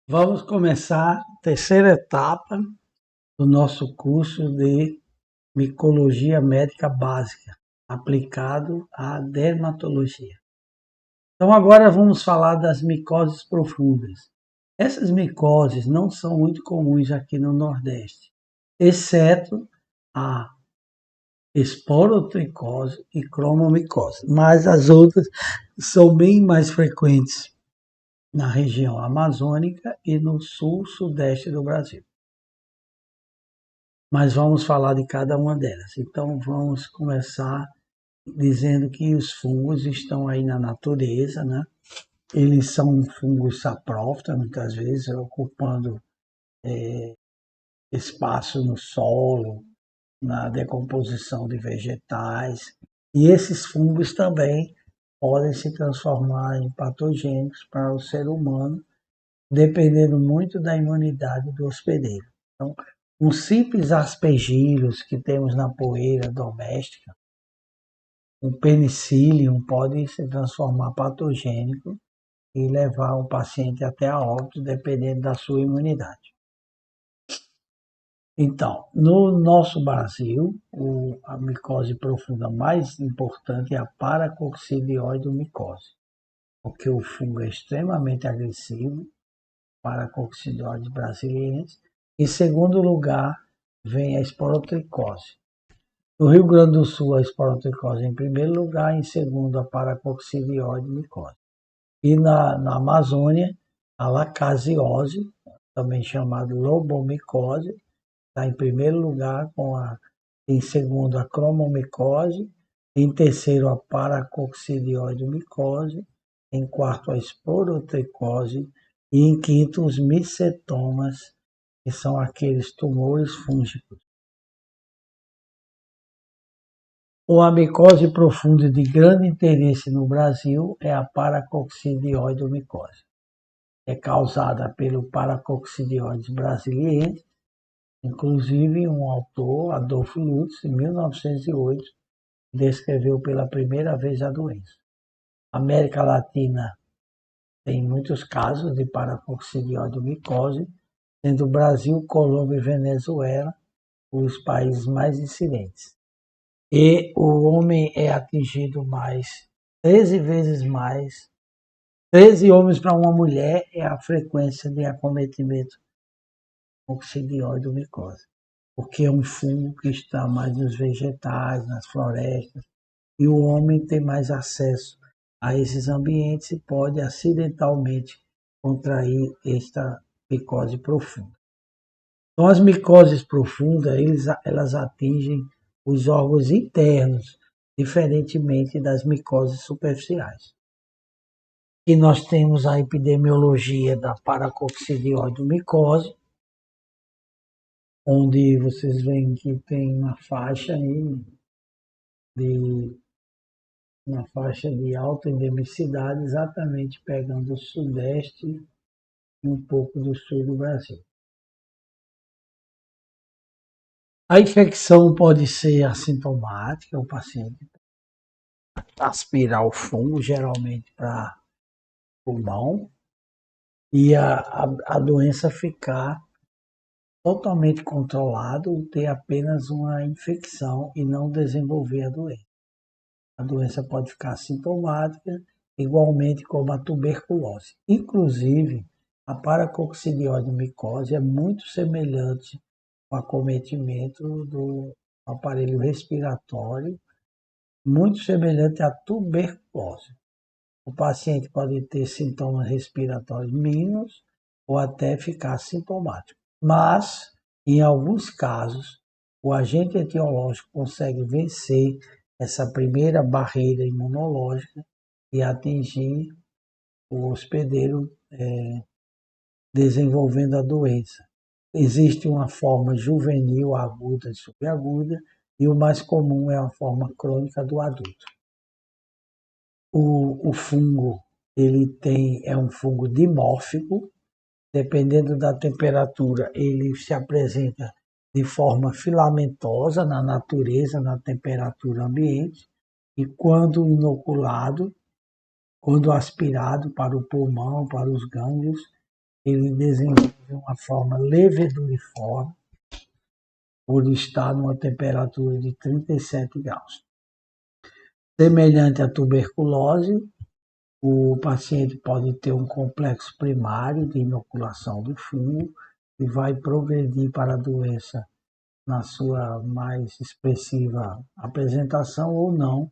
Vamos começar a terceira etapa do nosso curso de Micologia Médica Básica, aplicado à dermatologia. Então agora vamos falar das micoses profundas. Essas micoses não são muito comuns aqui no Nordeste, exceto a esporotricose e cromomicose, mas as outras são bem mais frequentes na região amazônica e no sul-sudeste do Brasil. Mas vamos falar de cada uma delas. Então vamos começar dizendo que os fungos estão aí na natureza, né? Eles são fungos saprófitas, muitas vezes, ocupando espaço no solo, na decomposição de vegetais. E esses fungos também podem se transformar em patogênicos para o ser humano, dependendo muito da imunidade do hospedeiro. Então, um simples aspergillus que temos na poeira doméstica, um penicillium pode se transformar patogênico e levar o paciente até a óbito, dependendo da sua imunidade. Então, no nosso Brasil, a micose profunda mais importante é a paracoccidioidomicose, porque o fungo é extremamente agressivo, Paracoccidioides brasiliensis. Em segundo lugar, vem a esporotricose. No Rio Grande do Sul, a esporotricose em primeiro lugar, em segundo, a paracoccidioidomicose. E na Amazônia, a lacasiose, também chamada lobomicose, está em primeiro lugar, em segundo, a cromomicose, em terceiro, a paracoccidioidomicose, em quarto, a esporotricose, e em quinto, os micetomas, que são aqueles tumores fúngicos. Uma micose profunda de grande interesse no Brasil é a paracoccidioidomicose. É causada pelo Paracoccidioides brasiliensis, inclusive um autor, Adolfo Lutz, em 1908, descreveu pela primeira vez a doença. A América Latina tem muitos casos de paracoccidioidomicose, sendo Brasil, Colômbia e Venezuela os países mais incidentes. E o homem é atingido 13 vezes mais, 13 homens para uma mulher é a frequência de acometimento com coccidioidomicose, porque é um fungo que está mais nos vegetais, nas florestas, e o homem tem mais acesso a esses ambientes e pode acidentalmente contrair esta micose profunda. Então, as micoses profundas, elas atingem os órgãos internos, diferentemente das micoses superficiais. E nós temos a epidemiologia da paracoccidioidomicose, onde vocês veem que tem de, uma faixa de alta endemicidade, exatamente pegando o sudeste e um pouco do sul do Brasil. A infecção pode ser assintomática, o paciente aspirar o fungo, geralmente para pulmão, e a doença ficar totalmente controlada, ou ter apenas uma infecção e não desenvolver a doença. A doença pode ficar sintomática, igualmente como a tuberculose. Inclusive, a paracoccidioidomicose é muito semelhante ao acometimento do aparelho respiratório, muito semelhante à tuberculose. O paciente pode ter sintomas respiratórios mínimos ou até ficar sintomático. Mas, em alguns casos, o agente etiológico consegue vencer essa primeira barreira imunológica e atingir o hospedeiro desenvolvendo a doença. Existe uma forma juvenil, aguda e subaguda, e o mais comum é a forma crônica do adulto. O fungo é um fungo dimórfico, dependendo da temperatura, ele se apresenta de forma filamentosa na natureza, na temperatura ambiente, e quando inoculado, quando aspirado para o pulmão, para os gânglios, ele desenvolve uma forma leveduriforme por estar numa temperatura de 37 graus. Semelhante à tuberculose, o paciente pode ter um complexo primário de inoculação do fungo e vai progredir para a doença na sua mais expressiva apresentação ou não,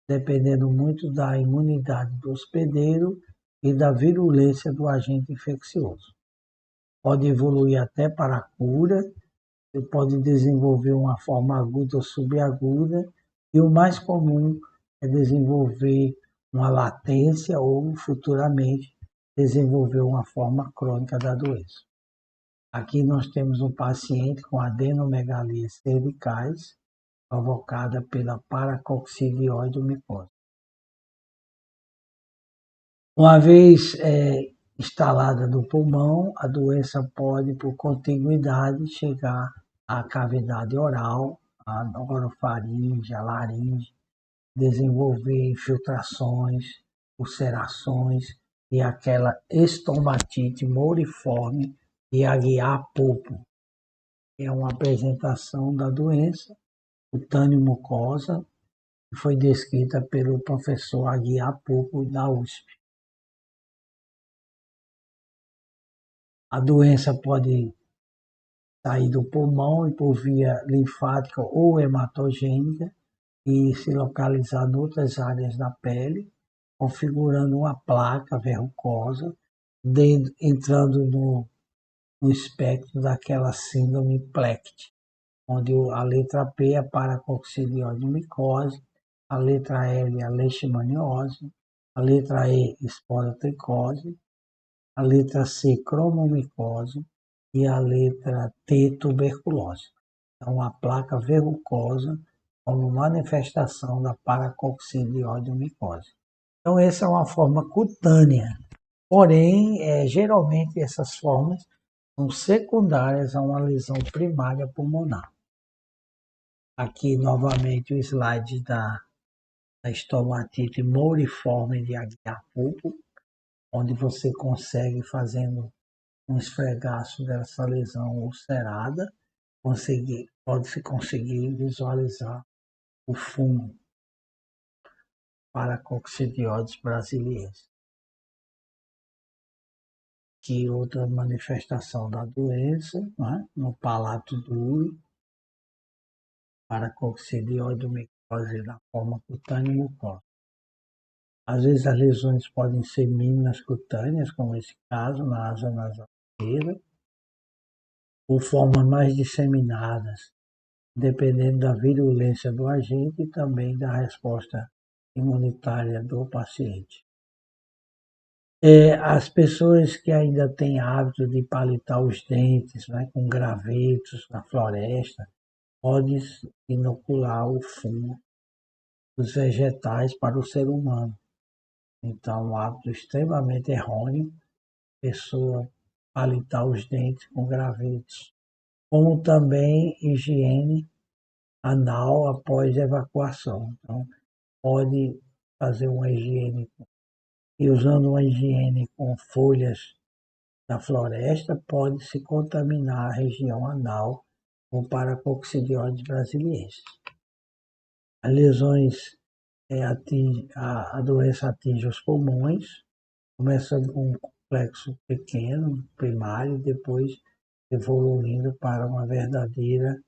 dependendo muito da imunidade do hospedeiro e da virulência do agente infeccioso. Pode evoluir até para a cura, pode desenvolver uma forma aguda ou subaguda, e o mais comum é desenvolver uma latência ou, futuramente, desenvolver uma forma crônica da doença. Aqui nós temos um paciente com adenomegalia cervicais, provocada pela paracoccidioidomicose. Uma vez instalada no pulmão, a doença pode, por contiguidade, chegar à cavidade oral, à orofaringe, à laringe, desenvolver infiltrações, ulcerações e aquela estomatite moriforme e aguiar pulpo. É uma apresentação da doença cutâneo-mucosa que foi descrita pelo professor Aguiar Pulpo da USP. A doença pode sair do pulmão e por via linfática ou hematogênica e se localizar em outras áreas da pele, configurando uma placa verrucosa, entrando no espectro daquela síndrome PLECT, onde a letra P é paracoccidioidomicose, a letra L é a leishmaniose, a letra E esporotricose, a letra C cromomicose e a letra T tuberculose. Então, a placa verrucosa como manifestação da paracoccidioidomicose. Então, essa é uma forma cutânea, porém, geralmente essas formas são secundárias a uma lesão primária pulmonar. Aqui, novamente, o slide da estomatite moriforme de Aguiar Pulpo, onde você consegue, fazendo um esfregaço dessa lesão ulcerada, pode-se conseguir visualizar o fungo Paracoccidioides brasiliensis. Que outra manifestação da doença, né? No palato duro, paracoccidioidomicose na forma cutânea mucosa. Às vezes as lesões podem ser mínimas cutâneas, como esse caso, na asa nasal esquerda, ou formas mais disseminadas, dependendo da virulência do agente e também da resposta imunitária do paciente. As pessoas que ainda têm hábito de palitar os dentes, né, com gravetos na floresta, podem inocular o fungo dos vegetais para o ser humano. Então, um hábito extremamente errôneo, pessoa palitar os dentes com gravetos. Como também higiene anal após evacuação. Então, pode fazer uma higiene, e usando uma higiene com folhas da floresta, pode-se contaminar a região anal com Paracoccidioides brasiliensis. As lesões, a doença atinge os pulmões, começando com um complexo pequeno, primário, depois evoluindo para uma verdadeira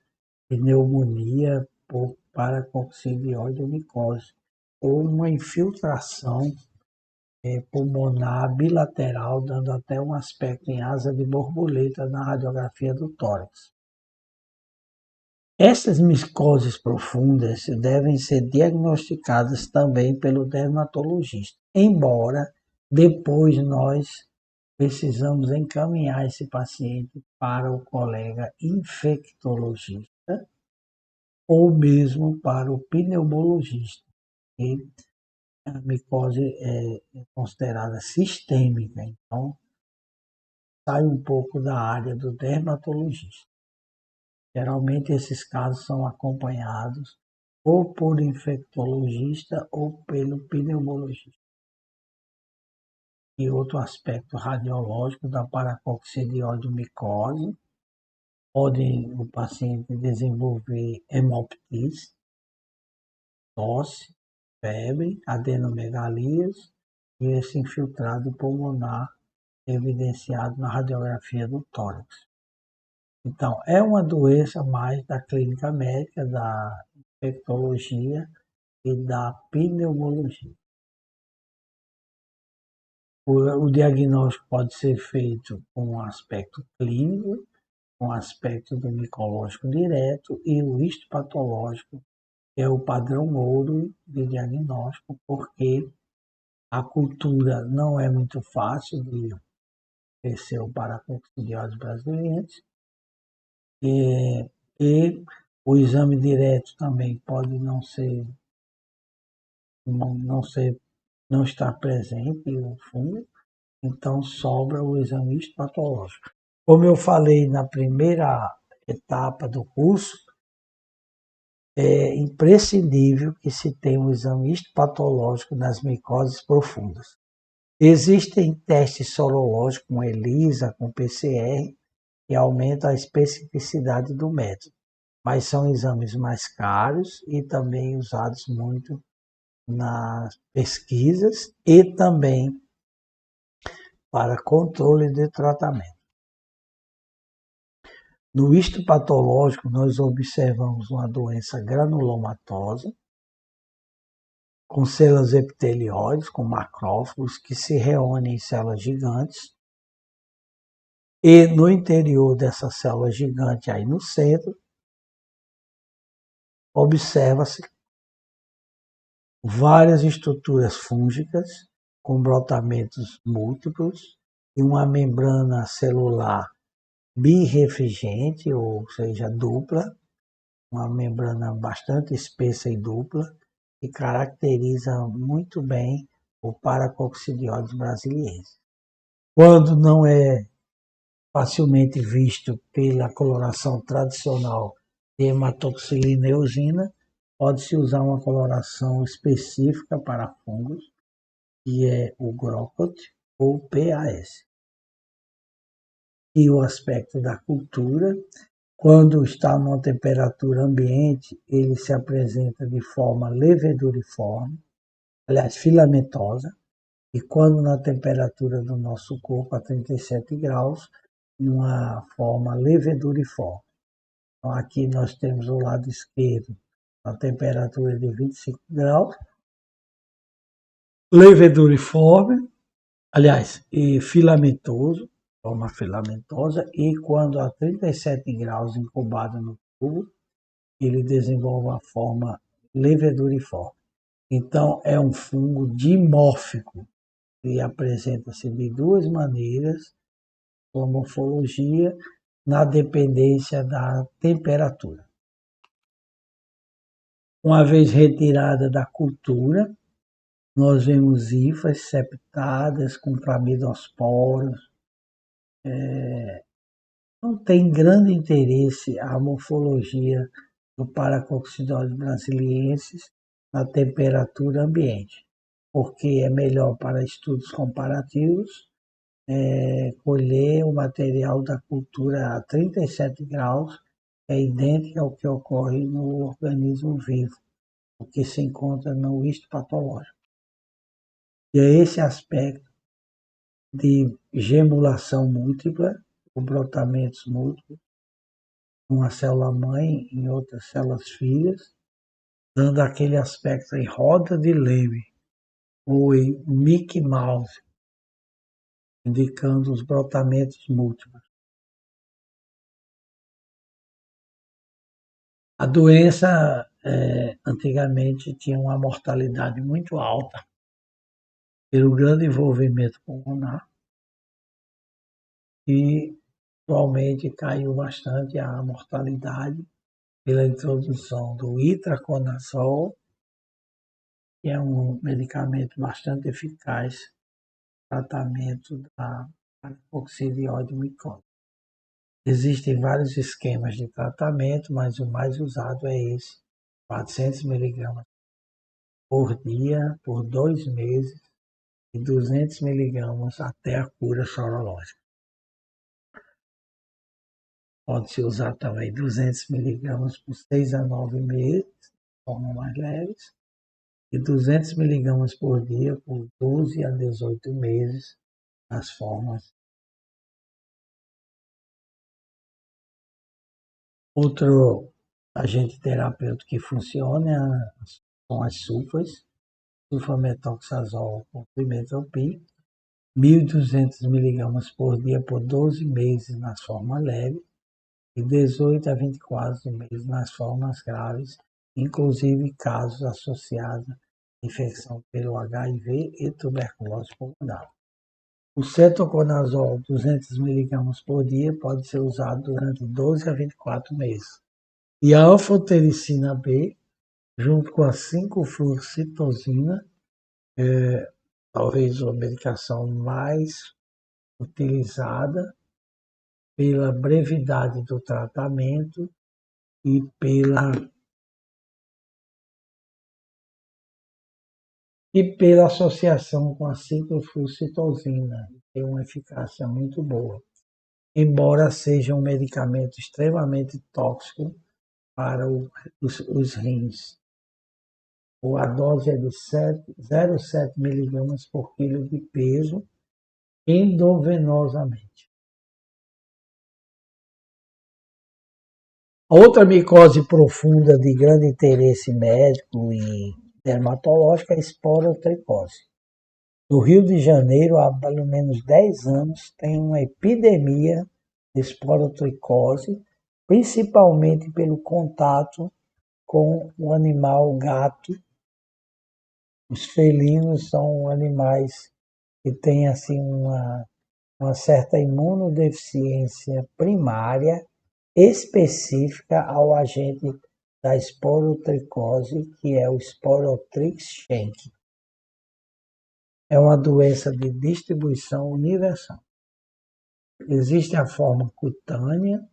pneumonia por paracoccidioidomicose, ou uma infiltração pulmonar bilateral, dando até um aspecto em asa de borboleta na radiografia do tórax. Essas micoses profundas devem ser diagnosticadas também pelo dermatologista, embora depois nós precisamos encaminhar esse paciente para o colega infectologista ou mesmo para o pneumologista. E a micose é considerada sistêmica, então sai um pouco da área do dermatologista. Geralmente esses casos são acompanhados ou por infectologista ou pelo pneumologista. e outro aspecto radiológico da paracoccidiose micose. Pode o paciente desenvolver hemoptise, tosse, febre, adenomegalias e esse infiltrado pulmonar evidenciado na radiografia do tórax. Então, é uma doença mais da clínica médica, da infectologia e da pneumologia. O diagnóstico pode ser feito com um aspecto clínico, com um aspecto do micológico direto e o histopatológico, que é o padrão ouro de diagnóstico, porque a cultura não é muito fácil de crescer o paracoccidiose brasileira e o exame direto também pode não estar presente o fungo, então sobra o exame histopatológico. Como eu falei na primeira etapa do curso, é imprescindível que se tenha um exame histopatológico nas micoses profundas. Existem testes sorológicos com ELISA, com PCR, que aumentam a especificidade do método, mas são exames mais caros e também usados muito nas pesquisas e também para controle de tratamento. No histopatológico, nós observamos uma doença granulomatosa, com células epitelióides, com macrófagos, que se reúnem em células gigantes, e no interior dessa célula gigante, aí no centro, observa-se várias estruturas fúngicas com brotamentos múltiplos e uma membrana celular birefringente, ou seja, dupla, uma membrana bastante espessa e dupla, que caracteriza muito bem o paracoccidiose brasiliensis. Quando não é facilmente visto pela coloração tradicional de hematoxilina e eosina, pode-se usar uma coloração específica para fungos, que é o GROCOT ou PAS. E o aspecto da cultura, quando está numa temperatura ambiente, ele se apresenta de forma leveduriforme, aliás, filamentosa, e quando na temperatura do nosso corpo, a 37 graus, uma forma leveduriforme. Então, aqui nós temos o lado esquerdo, a temperatura de 25 graus, leveduriforme, aliás, e filamentoso, forma filamentosa, e quando a 37 graus incubado no tubo, ele desenvolve a forma leveduriforme. Então, é um fungo dimórfico e apresenta-se de duas maneiras, com morfologia, na dependência da temperatura. Uma vez retirada da cultura, nós vemos hifas septadas com clamidosporos. Não tem grande interesse a morfologia do Paracoccidose brasiliensis na temperatura ambiente, porque é melhor para estudos comparativos colher o material da cultura a 37 graus, é idêntico ao que ocorre no organismo vivo, o que se encontra no histopatológico. E é esse aspecto de gemulação múltipla, com brotamentos múltiplos, uma célula-mãe em outras células filhas, dando aquele aspecto em roda de Leme, ou em Mickey Mouse, indicando os brotamentos múltiplos. A doença, antigamente, tinha uma mortalidade muito alta, pelo grande envolvimento pulmonar, e atualmente caiu bastante a mortalidade pela introdução do itraconazol, que é um medicamento bastante eficaz no tratamento da paracoccidiose micose. Existem vários esquemas de tratamento, mas o mais usado é esse, 400 miligramas por dia, por 2 meses, e 200 miligramas até a cura sorológica. Pode-se usar também 200 miligramas por 6 a 9 meses, de forma mais leves, e 200 miligramas por dia por 12 a 18 meses, nas formas. Outro agente terapêutico que funciona são as sulfas, sulfametoxazol com pimetoprim, 1.200 miligramas por dia por 12 meses nas formas leves e 18 a 24 meses nas formas graves, inclusive casos associados à infecção pelo HIV e tuberculose pulmonar. O cetoconazol 200 miligramas por dia pode ser usado durante 12 a 24 meses. E a anfotericina B, junto com a 5-fluoxetosina, talvez a medicação mais utilizada pela brevidade do tratamento e pela associação com a 5-fluoxetosina, tem uma eficácia muito boa, embora seja um medicamento extremamente tóxico para os rins. A dose é de 0,7 miligramas por quilo de peso endovenosamente. Outra micose profunda de grande interesse médico e dermatológico é a esporotricose. No Rio de Janeiro, há pelo menos 10 anos, tem uma epidemia de esporotricose, principalmente pelo contato com o animal gato. Os felinos são animais que têm assim uma certa imunodeficiência primária específica ao agente da esporotricose, que é o Sporotrix schenck. É uma doença de distribuição universal. Existe a forma cutânea,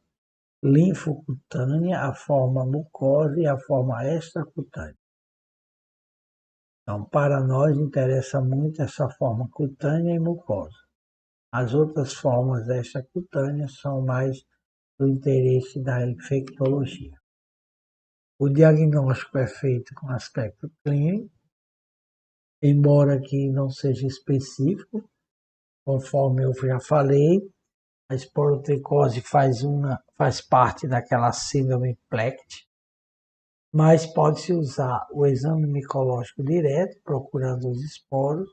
linfocutânea, a forma mucosa e a forma extracutânea. Então, para nós interessa muito essa forma cutânea e mucosa. As outras formas extracutâneas são mais do interesse da infectologia. O diagnóstico é feito com aspecto clínico, embora que não seja específico, conforme eu já falei, a esporotricose faz parte daquela síndrome PLECT, mas pode-se usar o exame micológico direto, procurando os esporos,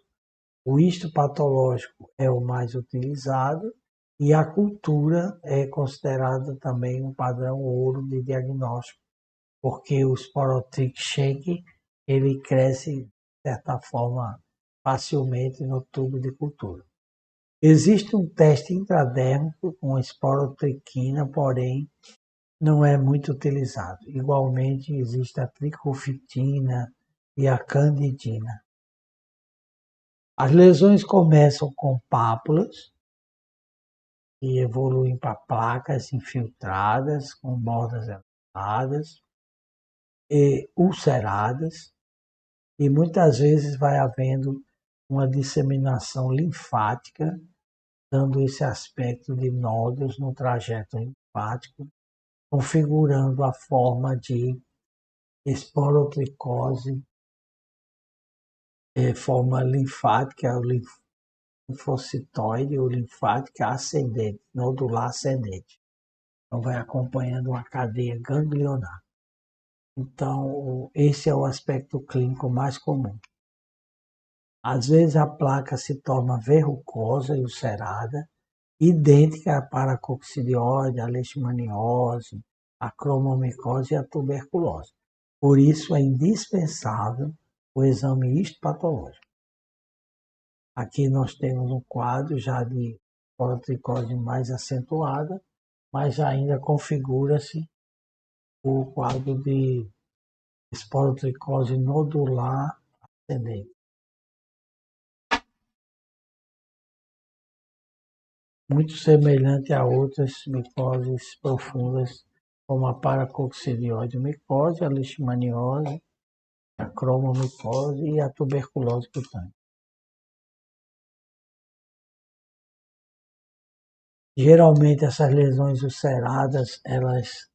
o histopatológico é o mais utilizado, e a cultura é considerada também um padrão ouro de diagnóstico, porque o Sporotrix schenck ele cresce, de certa forma, facilmente no tubo de cultura. Existe um teste intradérmico com esporotriquina, porém não é muito utilizado. Igualmente existe a tricofitina e a candidina. As lesões começam com pápulas e evoluem para placas infiltradas com bordas elevadas e ulceradas, e muitas vezes vai havendo uma disseminação linfática, dando esse aspecto de nódulos no trajeto linfático, configurando a forma de esporotricose, forma linfática, linfocitoide ou linfática ascendente, nodular ascendente. Então vai acompanhando uma cadeia ganglionar. Então, esse é o aspecto clínico mais comum. Às vezes a placa se torna verrucosa e ulcerada, idêntica à paracoccidioide, a leishmaniose, a cromomicose e a tuberculose. Por isso é indispensável o exame histopatológico. Aqui nós temos um quadro já de esporotricose mais acentuada, mas ainda configura-se o quadro de esporotricose nodular ascendente. Muito semelhante a outras micoses profundas, como a paracoccidioide micose, a leishmaniose, a cromomicose e a tuberculose cutânea. Geralmente essas lesões ulceradas, elas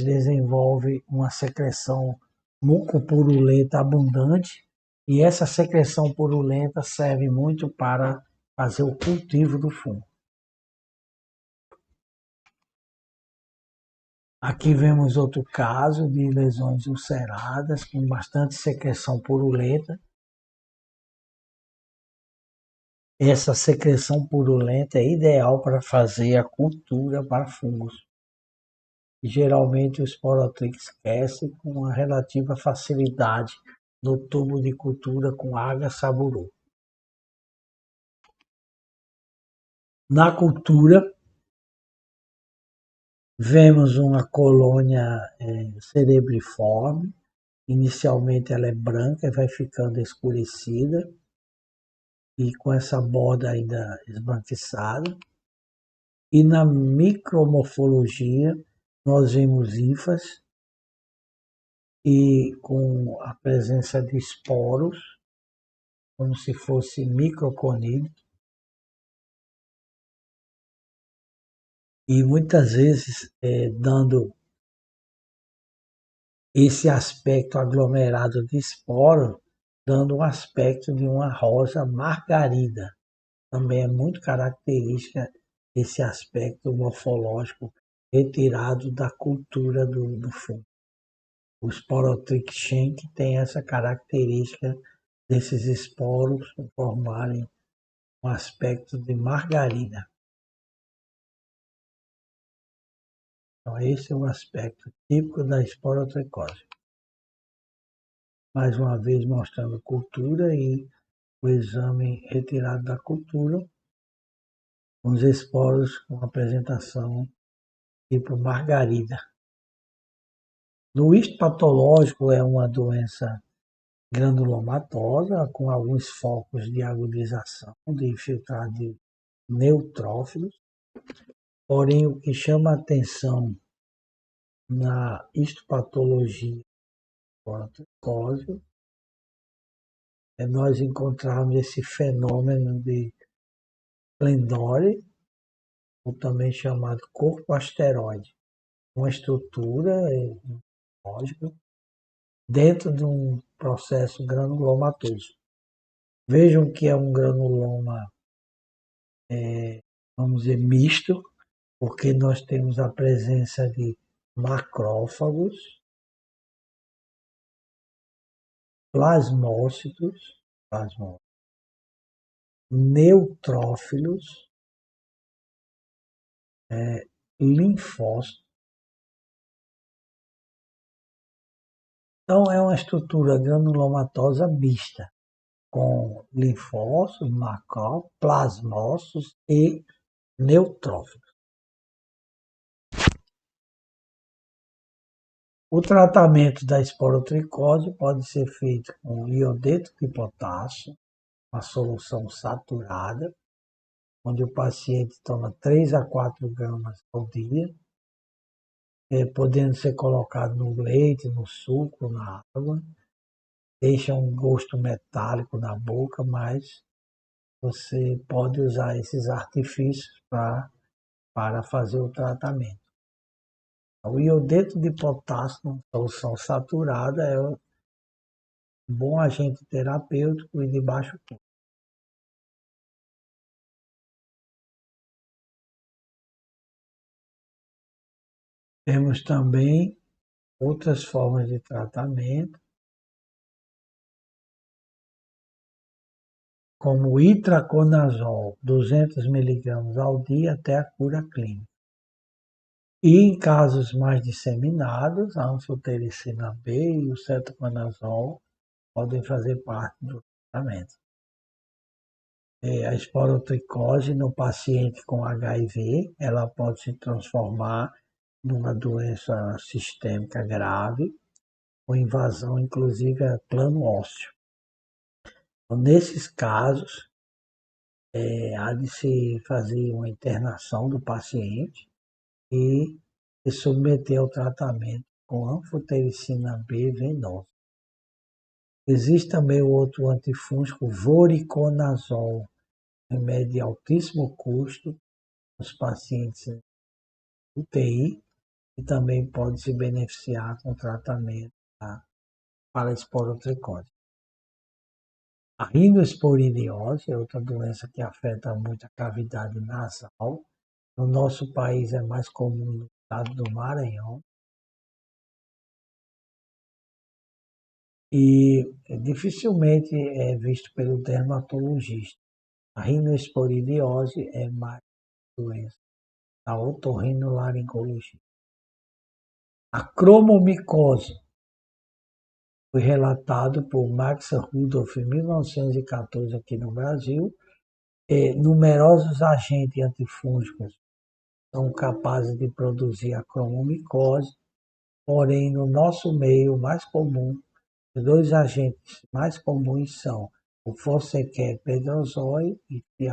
desenvolvem uma secreção mucopurulenta abundante e essa secreção purulenta serve muito para fazer o cultivo do fungo. Aqui vemos outro caso de lesões ulceradas com bastante secreção purulenta. Essa secreção purulenta é ideal para fazer a cultura para fungos. Geralmente o Sporotrix cresce com uma relativa facilidade no tubo de cultura com Agar saburo. Na cultura, vemos uma colônia cerebriforme. Inicialmente ela é branca e vai ficando escurecida e com essa borda ainda esbranquiçada. E na micromorfologia nós vemos hifas e com a presença de esporos, como se fosse microconídeos. E muitas vezes dando esse aspecto aglomerado de esporo, dando um aspecto de uma rosa margarida. Também é muito característica esse aspecto morfológico retirado da cultura do fungo. O Sporotrix schenck tem essa característica desses esporos formarem um aspecto de margarida. Então, esse é um aspecto típico da esporotricose. Mais uma vez mostrando cultura e o exame retirado da cultura, com os esporos com apresentação tipo margarida. No histopatológico é uma doença granulomatosa com alguns focos de agudização de infiltrado de neutrófilos. Porém, o que chama a atenção na histopatologia esporotricose é nós encontrarmos esse fenômeno de Splendore, ou também chamado corpo asteroide, uma estrutura lógica dentro de um processo granulomatoso. Vejam que é um granuloma, vamos dizer, misto, porque nós temos a presença de macrófagos, plasmócitos, neutrófilos, linfócitos. Então, é uma estrutura granulomatosa mista, com linfócitos, macrófagos, plasmócitos e neutrófilos. O tratamento da esporotricose pode ser feito com iodeto de potássio, uma solução saturada, onde o paciente toma 3 a 4 gramas ao dia, podendo ser colocado no leite, no suco, na água. Deixa um gosto metálico na boca, mas você pode usar esses artifícios para fazer o tratamento. O iodeto de potássio, solução saturada, é um bom agente terapêutico e de baixo custo. Temos também outras formas de tratamento, como itraconazol, 200 mg ao dia até a cura clínica. E em casos mais disseminados, a anfotericina B e o cetoconazol podem fazer parte do tratamento. A esporotricose no paciente com HIV, ela pode se transformar numa doença sistêmica grave, com invasão inclusive a plano ósseo. Então, nesses casos, há de se fazer uma internação do paciente e se submeter ao tratamento com anfotericina B venosa. Existe também o outro antifúngico, voriconazol, remédio de altíssimo custo nos pacientes UTI e também pode se beneficiar com tratamento para esporotricose. A rinoesporidiose é outra doença que afeta muito a cavidade nasal. No nosso país é mais comum no estado do Maranhão. E dificilmente é visto pelo dermatologista. A rinoesporidiose é mais doença da otorrinolaringologia. A cromomicose foi relatado por Max Rudolph em 1914 aqui no Brasil. Numerosos agentes antifúngicos são capazes de produzir a cromomicose, porém no nosso meio mais comum, os dois agentes mais comuns são o Forcequer pedrozói e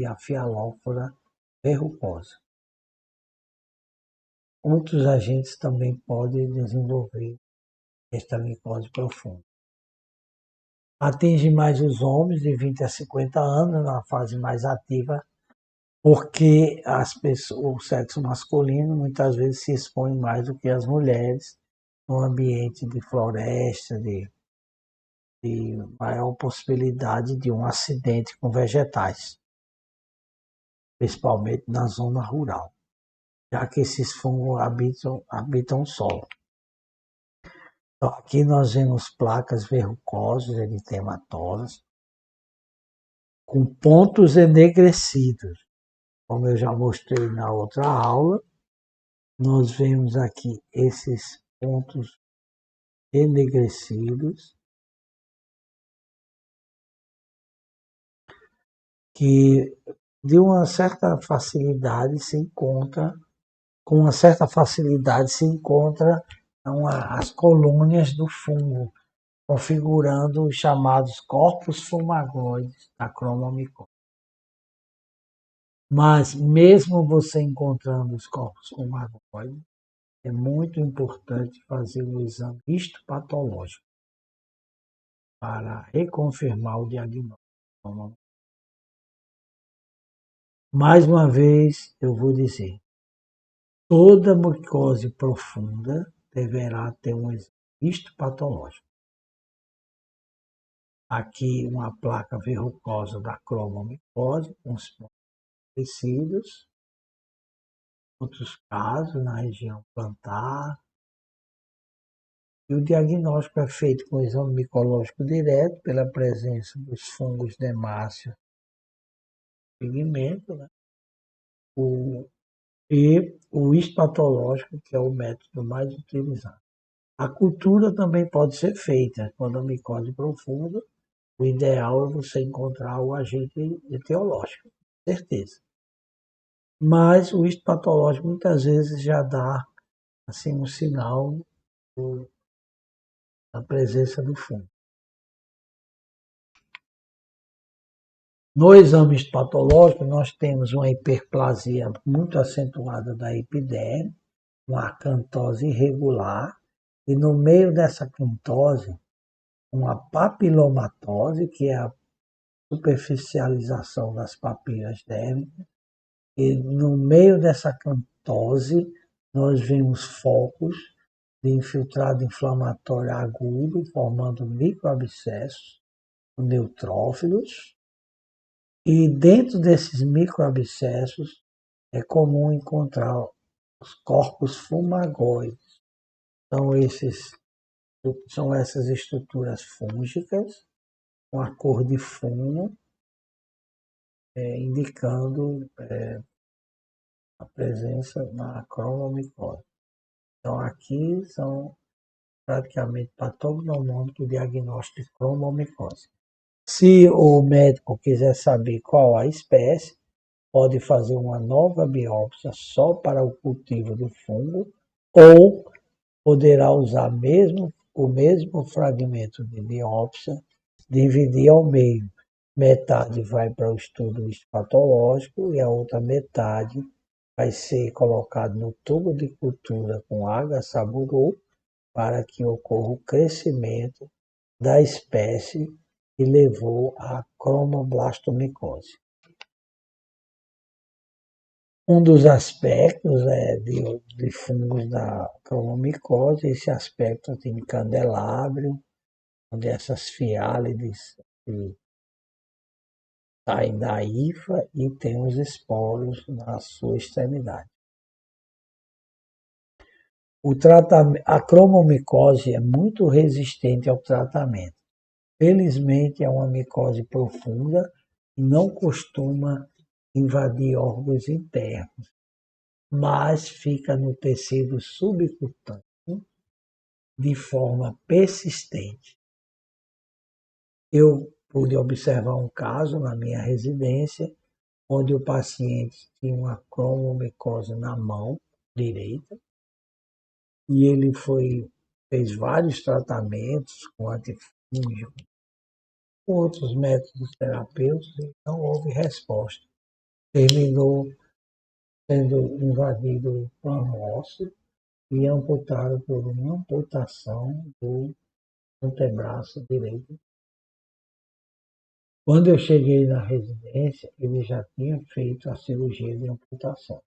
a Fialófora verrucosa. Outros agentes também podem desenvolver esta micose profunda. Atinge mais os homens de 20 a 50 anos, na fase mais ativa, porque o sexo masculino muitas vezes se expõe mais do que as mulheres no ambiente de floresta, de maior possibilidade de um acidente com vegetais, principalmente na zona rural, já que esses fungos habitam o solo. Então, aqui nós vemos placas verrucosas, eritematosas, com pontos enegrecidos. Como eu já mostrei na outra aula, nós vemos aqui esses pontos enegrecidos, que de uma certa facilidade se encontra, com uma certa facilidade se encontra as colônias do fungo, configurando os chamados corpos fumagoides da cromomicose. Mas mesmo você encontrando os corpos fumagoides, é muito importante fazer o exame histopatológico para reconfirmar o diagnóstico. Mais uma vez, eu vou dizer, toda micose profunda deverá ter um exame histopatológico. Aqui uma placa verrucosa da cromomicose, com os pontos tecidos. Outros casos na região plantar. E o diagnóstico é feito com exame micológico direto, pela presença dos fungos demáceos pigmento, né? E o histopatológico, que é o método mais utilizado. A cultura também pode ser feita quando a micose profunda. O ideal é você encontrar o agente etiológico, com certeza. Mas o histopatológico muitas vezes já dá assim, um sinal da presença do fungo. No exame histopatológico, nós temos uma hiperplasia muito acentuada da epiderme, uma acantose irregular, e no meio dessa acantose, uma papilomatose, que é a superficialização das papilas dérmicas, e no meio dessa acantose, nós vemos focos de infiltrado inflamatório agudo, formando microabscessos, neutrófilos, e dentro desses microabscessos é comum encontrar os corpos fumagoides. São essas estruturas fúngicas com a cor de fumo, indicando a presença na cromomicose. Então aqui são praticamente patognomônico diagnóstico de cromomicose. Se o médico quiser saber qual a espécie, pode fazer uma nova biópsia só para o cultivo do fungo ou poderá usar o mesmo fragmento de biópsia, dividir ao meio. Metade vai para o estudo histopatológico e a outra metade vai ser colocado no tubo de cultura com água saburu para que ocorra o crescimento da espécie que levou à cromoblastomicose. Um dos aspectos de fungos da cromomicose, esse aspecto tem candelabro, onde essas fiálides saem da hifa e tem os esporos na sua extremidade. A cromomicose é muito resistente ao tratamento. Felizmente, é uma micose profunda e não costuma invadir órgãos internos, mas fica no tecido subcutâneo de forma persistente. Eu pude observar um caso na minha residência, onde o paciente tinha uma cromomicose na mão direita, e ele fez vários tratamentos com antifúngico, com outros métodos terapêuticos, e não houve resposta. Terminou sendo invadido o plano ósseo e amputado por uma amputação do antebraço direito. Quando eu cheguei na residência, ele já tinha feito a cirurgia de amputação.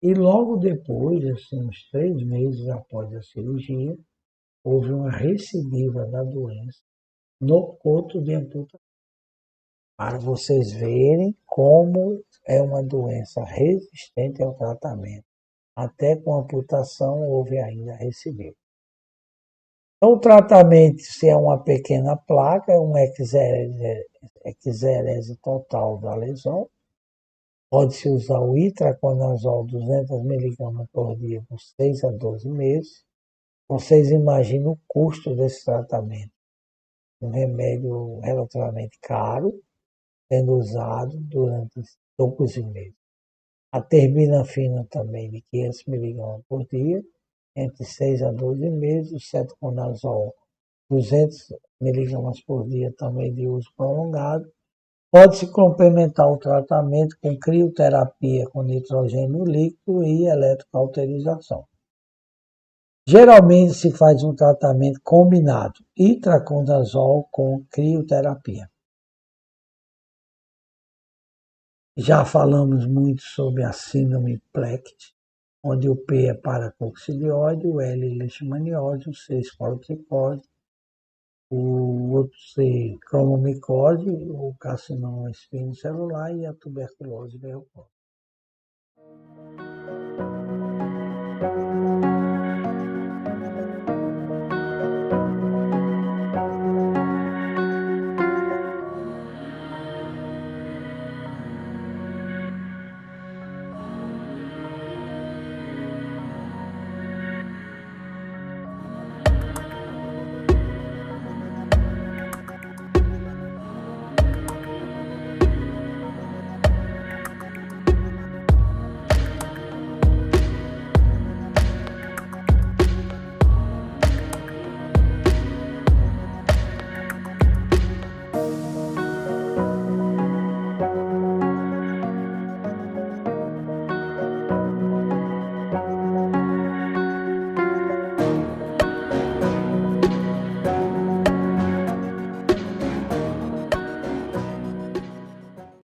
E logo depois, assim, uns 3 meses após a cirurgia, houve uma recidiva da doença no coto de amputação. Para vocês verem como é uma doença resistente ao tratamento. Até com amputação houve ainda recidiva. Então, o tratamento, se é uma pequena placa, é uma exerese total da lesão. Pode-se usar o itraconazol 200 miligramas por dia por 6 a 12 meses. Vocês imaginam o custo desse tratamento. Um remédio relativamente caro, sendo usado durante 12 meses. A terbinafina também, de 500 miligramas por dia, entre 6 a 12 meses. O cetoconazol, 200 miligramas por dia, também de uso prolongado. Pode-se complementar o tratamento com crioterapia com nitrogênio líquido e eletrocauterização. Geralmente se faz um tratamento combinado, itraconazol com crioterapia. Já falamos muito sobre a síndrome PLECT, onde o P é paracoxidióide, o L é leishmaniose, o C é esporotricose, o outro C, cromomicose, o carcinoma espinocelular e a tuberculose verrucosa.